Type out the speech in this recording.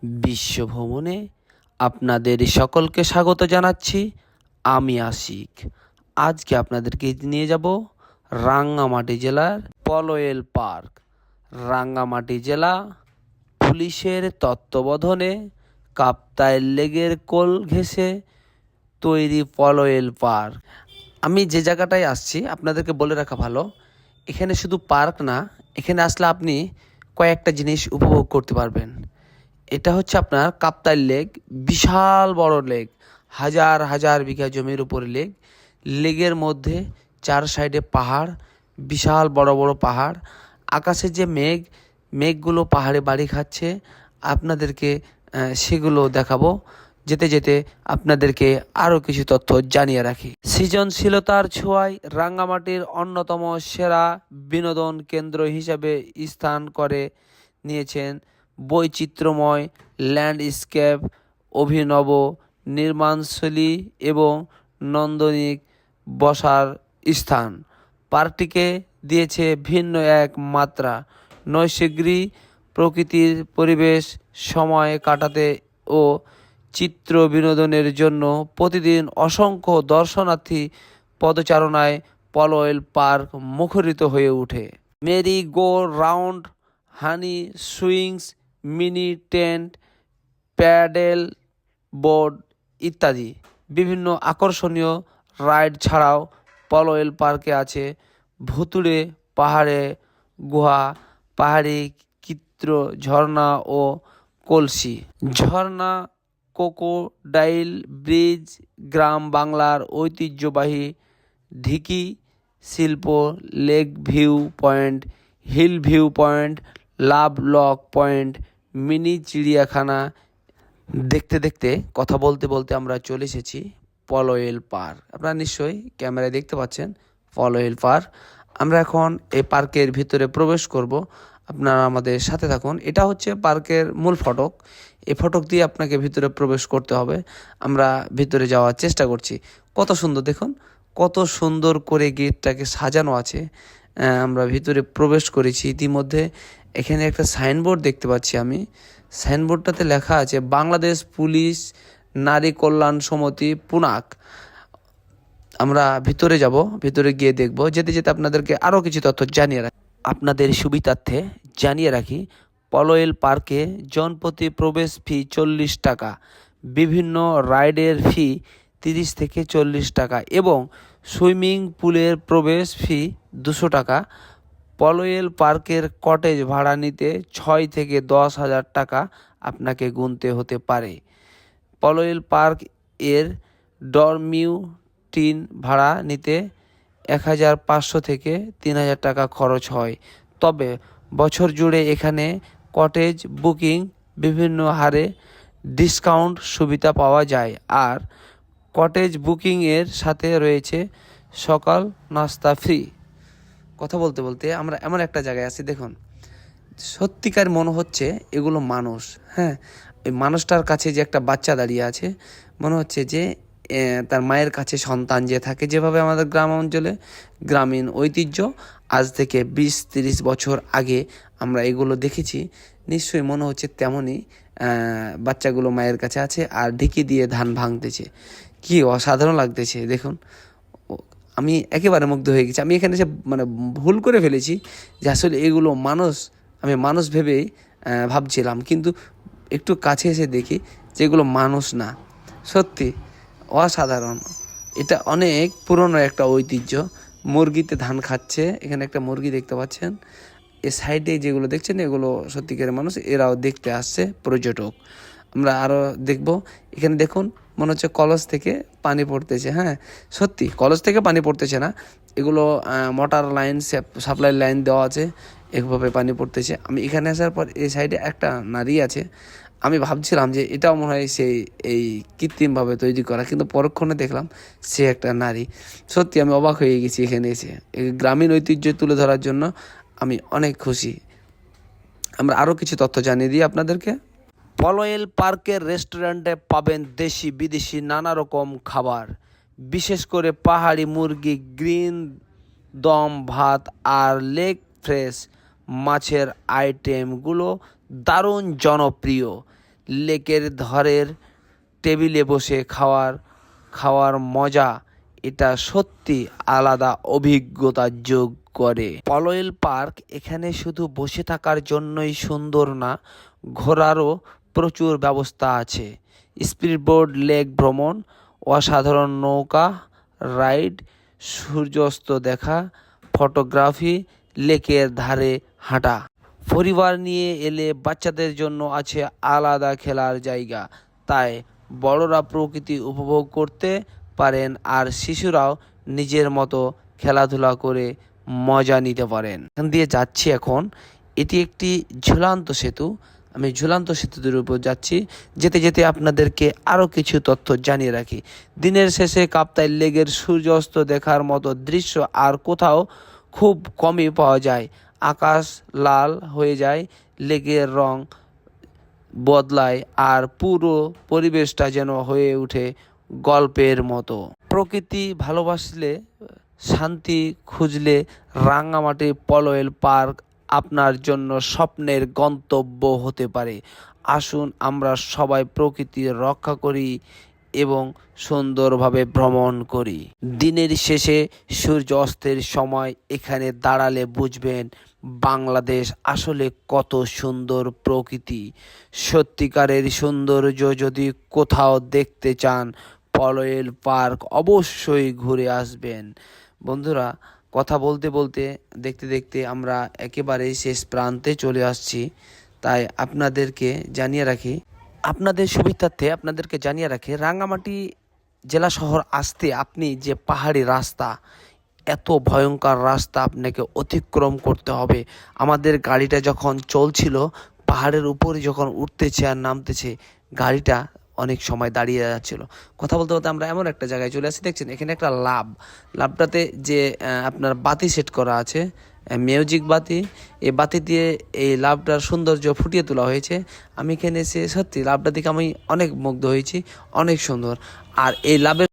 বিশ্ব ভ্রমণে আপনাদের সকলকে স্বাগত জানাচ্ছি। আমি আশিক। আজকে আপনাদেরকে নিয়ে যাব রাঙ্গামাটি জেলার পলয়েল পার্ক। রাঙ্গামাটি জেলা পুলিশের তত্ত্বাবধানে কাপ্তাই লেকের কোল ঘেঁষে তৈরি পলয়েল পার্ক। আমি যে জায়গাটায় আসছি আপনাদেরকে বলে রাখা ভালো, এখানে শুধু পার্ক না, এখানে আসলে আপনি কয়েকটা জিনিস উপভোগ করতে পারবেন। এটা হচ্ছে আপনার কাপ্তাই লেক, বিশাল বড় লেক, হাজার হাজার বিঘা জমির উপরে লেক। লেকের মধ্যে চার সাইডে পাহাড়, বিশাল বড় বড় পাহাড়। আকাশে যে মেঘগুলো পাহাড়ে বাড়ি খাচ্ছে, আপনাদেরকে সেগুলো দেখাবো। যেতে যেতে আপনাদেরকে আরও কিছু তথ্য জানিয়ে রাখি। সৃজনশীলতার ছোঁয়ায় রাঙ্গামাটির অন্যতম সেরা বিনোদন কেন্দ্র হিসাবে স্থান করে নিয়েছেন বৈচিত্র্যময় ল্যান্ডস্কেপ, অভিনব নির্মাণশৈলী এবং নান্দনিক বসার স্থান। পার্কটিকে দিয়েছে ভিন্ন এক মাত্রা। নৈসর্গিক প্রকৃতির পরিবেশ সময় কাটাতে ও চিত্র বিনোদনের জন্য প্রতিদিন অসংখ্য দর্শনার্থী পদচারণায় পলয়েল পার্ক মুখরিত হয়ে ওঠে। Merry go round, honey swings, mini tent, paddle board ইত্যাদি বিভিন্ন আকর্ষণীয় রাইড ছাড়াও পলয়েল পার্কে আছে ভুতুড়ে পাহাড়ে গুহা, পাহাড়ি চিত্র, ঝর্ণা ও কলসি ঝর্ণা, ক্রোকোডাইল ব্রিজ, গ্রাম বাংলার ঐতিহ্যবাহী ঢিকি শিল্প, lake view point, hill view point, love lock point, mini চিড়িয়াখানা। দেখতে দেখতে কথা বলতে বলতে আমরা চলে এসেছি পলয়েল পার্ক। আপনারা নিশ্চয়ই ক্যামেরায় দেখতে পাচ্ছেন পলয়েল পার্ক। আমরা এখন এই পার্কের ভিতরে প্রবেশ করব। আপনারা আমাদের সাথে থাকুন। এটা হচ্ছে পার্কের মূল ফটক। এই ফটক দিয়ে আপনাকে ভিতরে প্রবেশ করতে হবে। আমরা ভিতরে যাওয়ার চেষ্টা করছি। কত সুন্দর দেখুন, কত সুন্দর করে গেটটাকে সাজানো আছে। আমরা ভিতরে প্রবেশ করেছি ইতিমধ্যে। এখানে একটা সাইনবোর্ড দেখতে পাচ্ছি আমি। সাইনবোর্ডটাতে লেখা আছে বাংলাদেশ পুলিশ নারী কল্যাণ সমিতি পুনাক। আমরা ভিতরে যাব, ভিতরে গিয়ে দেখব। যেতে যেতে আপনাদেরকে আরও কিছু তথ্য জানিয়ে রাখি। আপনাদের সুবিধার্থে জানিয়ে রাখি, পলয়েল পার্কে জনপ্রতি প্রবেশ ফি 40 টাকা, বিভিন্ন রাইডের ফি 30 থেকে 40 টাকা এবং সুইমিং পুলের প্রবেশ ফি 200 টাকা। পলয়েল পার্কের কটেজ ভাড়া নিতে 6 থেকে 10,000 টাকা আপনাকে গুনতে হতে পারে। পলয়েল পার্ক এর ডরমিউটিন ভাড়া নিতে 1,500 থেকে 3,000 টাকা খরচ হয়। তবে বছর জুড়ে এখানে কটেজ বুকিং বিভিন্ন হারে ডিসকাউন্ট সুবিধা পাওয়া যায়। আর কটেজ বুকিংয়ের সাথে রয়েছে সকাল নাস্তা ফ্রি। কথা বলতে বলতে আমরা এমন একটা জায়গায় আছি, দেখুন সত্যিকার মনে হচ্ছে এগুলো মানুষ। হ্যাঁ, এই মানুষটার কাছে যে একটা বাচ্চা দাঁড়িয়ে আছে, মনে হচ্ছে যে তার মায়ের কাছে সন্তান যে থাকে, যেভাবে আমাদের গ্রাম অঞ্চলে গ্রামীণ ঐতিহ্য আজ থেকে 20-30 বছর আগে আমরা এগুলো দেখেছি। নিশ্চয়ই মনে হচ্ছে তেমনই বাচ্চাগুলো মায়ের কাছে আছে আর ঢিকি দিয়ে ধান ভাঙতেছে। কি অসাধারণ লাগতেছে দেখুন। আমি একেবারে মুগ্ধ হয়ে গেছি। আমি এখানে এসে ভুল করে ফেলেছি যে আসলে এগুলো মানুষ, আমি মানুষ ভেবেই ভাবছিলাম, কিন্তু একটু কাছে এসে দেখি যে এগুলো মানুষ না। সত্যি অসাধারণ। এটা অনেক পুরনো একটা ঐতিহ্য। মুরগিতে ধান খাচ্ছে, এখানে একটা মুরগি দেখতে পাচ্ছেন। এ সাইডে যেগুলো দেখছেন এগুলো সত্যিকারের মানুষ, এরাও দেখতে আসছে পর্যটক। আমরা আরও দেখব। এখানে দেখুন মনে হচ্ছে কলস থেকে পানি পড়তেছে। হ্যাঁ, সত্যি কলস থেকে পানি পড়তেছে না, এগুলো মোটর লাইন, সাপ্লাই লাইন দেওয়া আছে, এভাবে পানি পড়তেছে। আমি এখানে আসার পর এই সাইডে একটা নারী আছে। আমি ভাবছিলাম যে এটাও মনে হয় সেই এই কৃত্রিমভাবে তৈরি করা, কিন্তু পরক্ষণে দেখলাম সে একটা নারী। সত্যি আমি অবাক হয়ে গেছি এখানে এসে। এই গ্রামীণ ঐতিহ্য তুলে ধরার জন্য আমি অনেক খুশি। আমরা আরও কিছু তথ্য জানিয়ে দিই আপনাদেরকে। পলয়েল পার্কের রেস্টুরেন্টে পাবেন দেশি বিদেশি নানা রকম খাবার, বিশেষ করে পাহাড়ি মুরগি, গ্রিন দম ভাত আর লেগ ফ্রেশ মাছের আইটেমগুলো দারুণ জনপ্রিয়। লেকের ধারের টেবিলে বসে খাওয়ার মজা এটা সত্যি আলাদা অভিজ্ঞতা যোগ করে। পলয়েল পার্ক এখানে শুধু বসে থাকার জন্যই সুন্দর না, ঘোরারও প্রচুর ব্যবস্থা আছে। স্পিডবোট লেক ভ্রমণ, অসাধারণ নৌকা রাইড, সূর্যাস্ত দেখা, ফটোগ্রাফি, লেকের ধারে হাঁটা। পরিবার নিয়ে এলে বাচ্চাদের জন্য আছে আলাদা খেলার জায়গা, তাই বড়রা প্রকৃতি উপভোগ করতে পারেন আর শিশুরাও নিজের মতো খেলাধুলা করে মজা নিতে পারেন। এখান দিয়ে যাচ্ছি এখন, এটি একটি ঝুলন্ত সেতু। আমি ঝুলন্ত সেতুর উপর যাচ্ছি। যেতে যেতে আপনাদেরকে আরও কিছু তথ্য জানিয়ে রাখি। দিনের শেষে কাপ্তাই লেকের সূর্যাস্ত দেখার মতো দৃশ্য আর কোথাও খুব কমই পাওয়া যায়। আকাশ লাল হয়ে যায়, লেকের রং বদলায় আর পুরো পরিবেশটা যেন হয়ে ওঠে গল্পের মতো। প্রকৃতি ভালোবাসলে, শান্তি খুঁজলে রাঙামাটি পলয়েল পার্ক আপনার জন্য স্বপ্নের গন্তব্য হতে পারে। আসুন আমরা সবাই প্রকৃতি রক্ষা করি এবং সুন্দরভাবে ভ্রমণ করি। দিনের শেষে সূর্য অস্তের সময় এখানে দাঁড়ালে বুঝবেন বাংলাদেশ আসলে কত সুন্দর প্রকৃতি। সত্যিকারের সৌন্দর্য যদি কোথাও দেখতে চান, পলয়েল পার্ক অবশ্যই ঘুরে আসবেন। বন্ধুরা, কথা বলতে বলতে দেখতে দেখতে আমরা একেবারে শেষ প্রান্তে চলে আসছি, তাই আপনাদেরকে জানিয়ে রাখি, আপনাদের সুবিধার্থে আপনাদেরকে জানিয়ে রাখি, রাঙ্গামাটি জেলা শহর আসতে আপনি যে পাহাড়ি রাস্তা, এত ভয়ঙ্কর রাস্তা আপনাকে অতিক্রম করতে হবে। আমাদের গাড়িটা যখন চলছিল, পাহাড়ের উপরে যখন উঠতেছে আর নামতেছে, গাড়িটা অনেক সময় দাঁড়িয়ে যাচ্ছিল। কথা বলতে বলতে আমরা এমন একটা জায়গায় চলে আসি, দেখছেন এখানে একটা লাভটাতে যে আপনার বাতি সেট করা আছে, মিউজিক বাতি। এই বাতি দিয়ে এই লাভটার সৌন্দর্য ফুটিয়ে তোলা হয়েছে। আমি এখানে এসে সত্যি লাভটা দেখে আমি অনেক মুগ্ধ হয়েছি, অনেক সুন্দর। আর এই লাভের